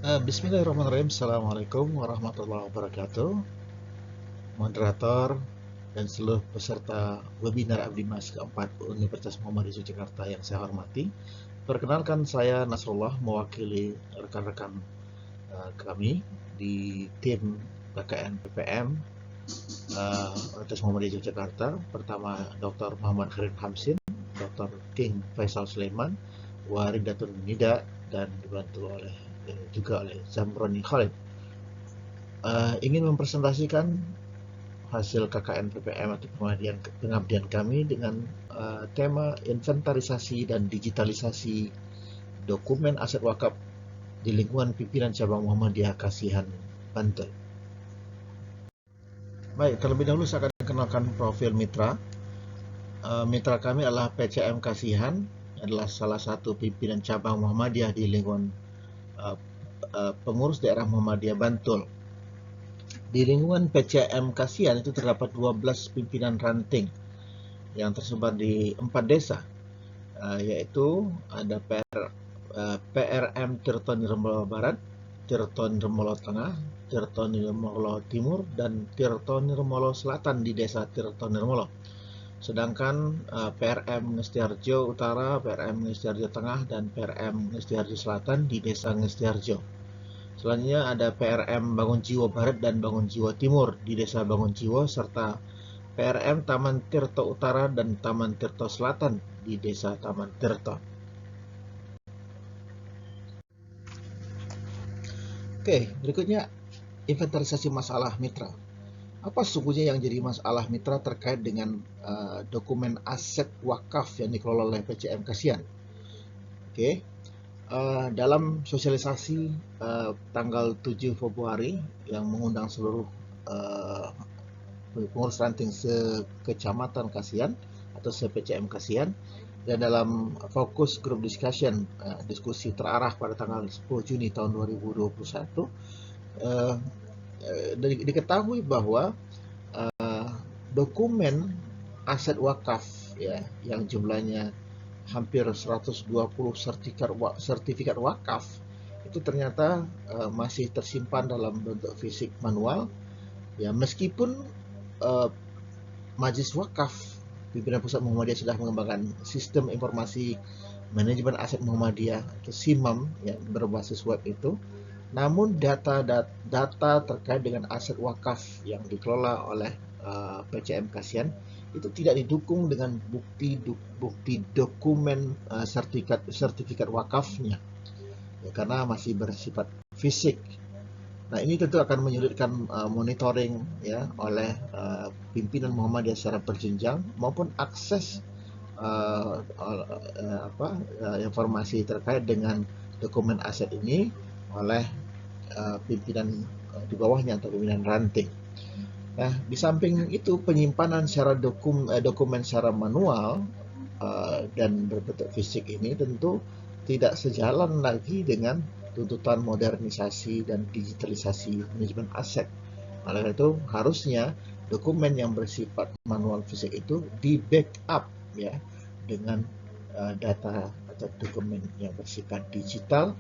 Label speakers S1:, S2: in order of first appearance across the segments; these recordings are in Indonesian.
S1: Bismillahirrahmanirrahim. Assalamualaikum warahmatullahi wabarakatuh. Moderator dan seluruh peserta webinar Abdimas keempat Universitas Muhammadiyah Yogyakarta yang saya hormati. Perkenalkan, saya Nasrullah, mewakili rekan-rekan kami di tim PKN PPM Universitas Muhammadiyah Yogyakarta. Pertama, Dr. Muhammad Khairul Hamsin, Dr. King Faisal Sulaiman, Waridatun Nida, dan dibantu juga oleh Zamroni Khalid. Ingin mempresentasikan hasil KKN PPM atau pengabdian kami dengan tema inventarisasi dan digitalisasi dokumen aset wakaf di lingkungan pimpinan cabang Muhammadiyah Kasihan, Banten. Baik, terlebih dahulu saya akan kenalkan profil mitra. Mitra kami adalah PCM Kasihan, adalah salah satu pimpinan cabang Muhammadiyah di lingkungan pengurus daerah Muhammadiyah Bantul. Di lingkungan PCM Kasihan itu terdapat 12 pimpinan ranting yang tersebar di 4 desa, yaitu ada PRM Tirton Nirmolo Barat, Tirton Nirmolo Tengah, Tirton Nirmolo Timur, dan Tirton Nirmolo Selatan di desa Tirton Nirmolo. Sedangkan PRM Ngestiharjo Utara, PRM Ngestiharjo Tengah, dan PRM Ngestiharjo Selatan di desa Ngestiharjo. Selanjutnya ada PRM Bangun Jiwo Barat dan Bangun Jiwo Timur di desa Bangun Jiwo, serta PRM Taman Tirto Utara dan Taman Tirto Selatan di desa Taman Tirto. Oke, berikutnya inventarisasi masalah mitra. Apa sesungguhnya yang jadi masalah mitra terkait dengan dokumen aset wakaf yang dikelola oleh PCM Kasihan? Oke, dalam sosialisasi tanggal 7 Februari yang mengundang seluruh pengurus ranting sekecamatan Kasihan atau se-PCM Kasihan, dan dalam fokus group discussion, diskusi terarah pada tanggal 10 Juni tahun 2021, diketahui bahwa dokumen aset wakaf ya yang jumlahnya hampir 120 sertifikat wakaf itu ternyata masih tersimpan dalam bentuk fisik manual ya, meskipun Majelis Wakaf Pimpinan Pusat Muhammadiyah sudah mengembangkan sistem informasi manajemen aset Muhammadiyah atau SIMAM ya, berbasis web itu, namun data terkait dengan aset wakaf yang dikelola oleh PCM Kasihan itu tidak didukung dengan bukti dokumen sertifikat wakafnya ya, karena masih bersifat fisik. Nah, ini tentu akan menyulitkan monitoring ya oleh pimpinan Muhammadiyah secara berjenjang maupun akses informasi terkait dengan dokumen aset ini oleh pimpinan di bawahnya atau pimpinan ranting. Nah, di samping itu penyimpanan secara dokumen secara manual dan berbentuk fisik ini tentu tidak sejalan lagi dengan tuntutan modernisasi dan digitalisasi manajemen aset. Oleh itu harusnya dokumen yang bersifat manual fisik itu di backup ya dengan data atau dokumen yang bersifat digital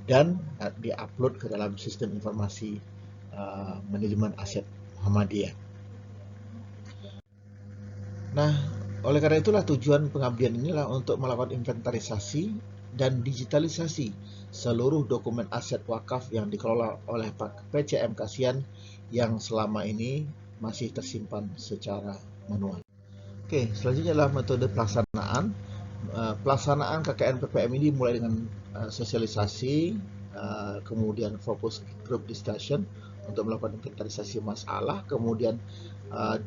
S1: dan diupload ke dalam sistem informasi manajemen aset Muhammadiyah. Nah, oleh karena itulah tujuan pengabdian inilah untuk melakukan inventarisasi dan digitalisasi seluruh dokumen aset wakaf yang dikelola oleh PCM Kasihan yang selama ini masih tersimpan secara manual. Oke, selanjutnya adalah metode pelaksanaan. Pelaksanaan KKN PPM ini mulai dengan sosialisasi, kemudian fokus group discussion untuk melakukan inventarisasi masalah, kemudian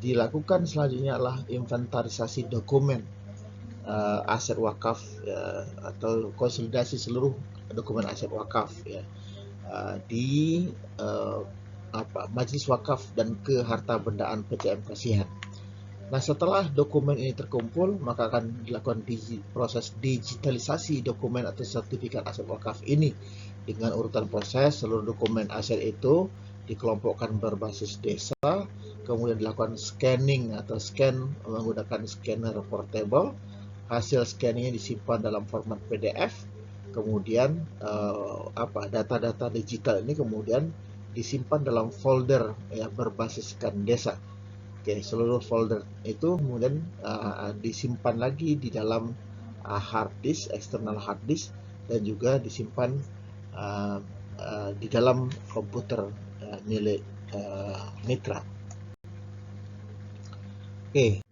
S1: dilakukan selanjutnya adalah inventarisasi dokumen aset wakaf atau konsolidasi seluruh dokumen aset wakaf ya di Majelis Wakaf dan Kehartabendaan PCM Kasihan. Nah, setelah dokumen ini terkumpul, maka akan dilakukan proses digitalisasi dokumen atau sertifikat aset wakaf ini dengan urutan proses. Seluruh dokumen aset itu dikelompokkan berbasis desa, kemudian dilakukan scanning atau scan menggunakan scanner portable. Hasil scanningnya disimpan dalam format PDF, Kemudian data-data digital ini kemudian disimpan dalam folder yang berbasiskan desa. Oke, seluruh folder itu kemudian disimpan lagi di dalam hard disk, eksternal hard disk, dan juga disimpan di dalam komputer milik mitra. Oke,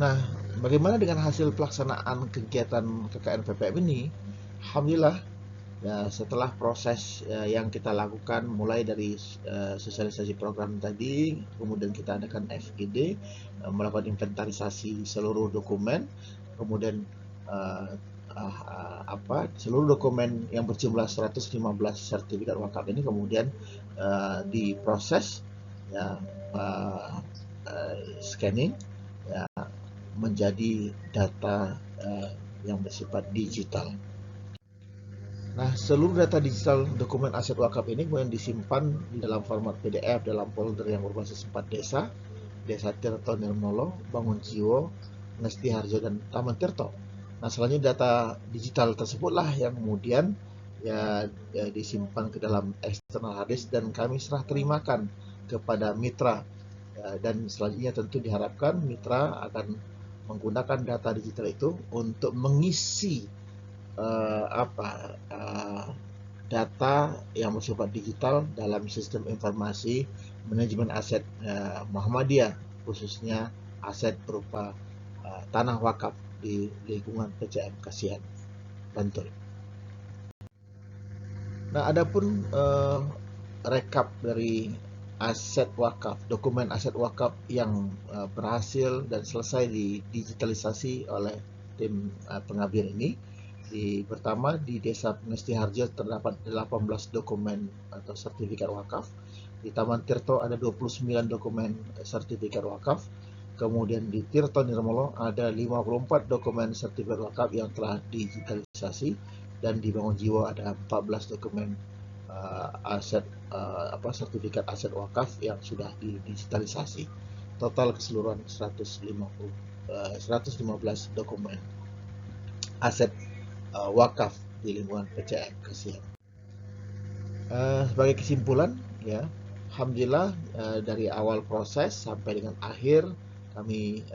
S1: nah bagaimana dengan hasil pelaksanaan kegiatan KKN PPM ini? Alhamdulillah, ya, setelah proses yang kita lakukan mulai dari sosialisasi program tadi, kemudian kita adakan FGD, melakukan inventarisasi seluruh dokumen, kemudian seluruh dokumen yang berjumlah 115 sertifikat wakaf ini kemudian diproses, ya, scanning, ya, menjadi data yang bersifat digital. Nah, seluruh data digital dokumen aset wakaf ini kemudian disimpan di dalam format PDF dalam folder yang berbasis 4 desa, Desa Tirto Nirmolo, Bangun Jiwo, Ngesti Harjo, dan Taman Tirto. Nah, selanjutnya data digital tersebutlah yang kemudian ya disimpan ke dalam external hard disk dan kami serah terimakan kepada mitra. Dan selanjutnya tentu diharapkan mitra akan menggunakan data digital itu untuk mengisi data yang bersifat digital dalam sistem informasi manajemen aset Muhammadiyah, khususnya aset berupa tanah wakaf di lingkungan PCM Kasihan, Bantul. Nah, adapun rekap dari aset wakaf, dokumen aset wakaf yang berhasil dan selesai didigitalisasi oleh tim pengabdian ini. Pertama di Desa Ngesti Harjo terdapat 18 dokumen atau sertifikat wakaf. Di Taman Tirto ada 29 dokumen sertifikat wakaf. Kemudian di Tirto Nirmolo ada 54 dokumen sertifikat wakaf yang telah digitalisasi, dan di Bangun Jiwo ada 14 dokumen sertifikat aset wakaf yang sudah digitalisasi. Total keseluruhan 115 dokumen aset wakaf di lingkungan PCM Kasihan. Sebagai kesimpulan, ya, alhamdulillah dari awal proses sampai dengan akhir kami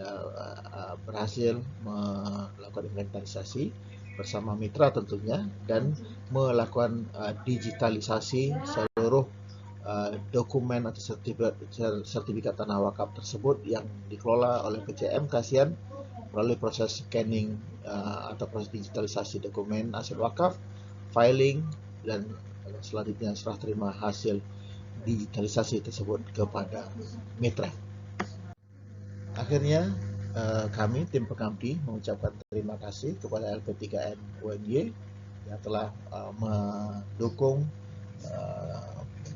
S1: berhasil melakukan inventarisasi bersama mitra tentunya dan melakukan digitalisasi seluruh dokumen atau sertifikat tanah wakaf tersebut yang dikelola oleh PCM Kasihan melalui proses scanning atau proses digitalisasi dokumen aset wakaf, filing, dan selanjutnya serah terima hasil digitalisasi tersebut kepada mitra. Akhirnya kami tim pengabdi mengucapkan terima kasih kepada LP3M UMY yang telah mendukung,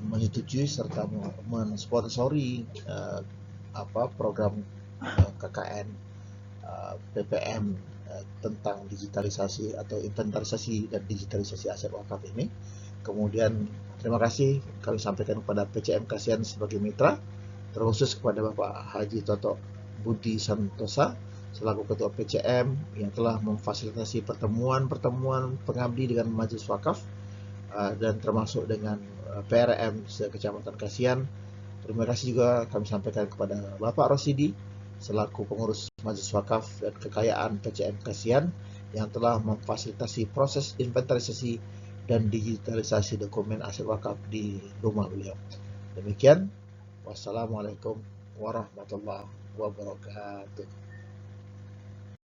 S1: menyetujui serta mensponsori program KKN PPM tentang digitalisasi atau inventarisasi dan digitalisasi aset wakaf ini. Kemudian terima kasih kami sampaikan kepada PCM Kasihan sebagai mitra, terkhusus kepada Bapak Haji Toto Budi Santosa selaku Ketua PCM yang telah memfasilitasi pertemuan-pertemuan pengabdi dengan Majelis Wakaf dan termasuk dengan PRM se-Kecamatan Kasihan. Terima kasih juga kami sampaikan kepada Bapak Rosidi selaku pengurus Majelis Wakaf dan Kekayaan PCM Kasihan yang telah memfasilitasi proses inventarisasi dan digitalisasi dokumen aset wakaf di rumah beliau. Demikian, wassalamualaikum warahmatullahi wabarakatuh.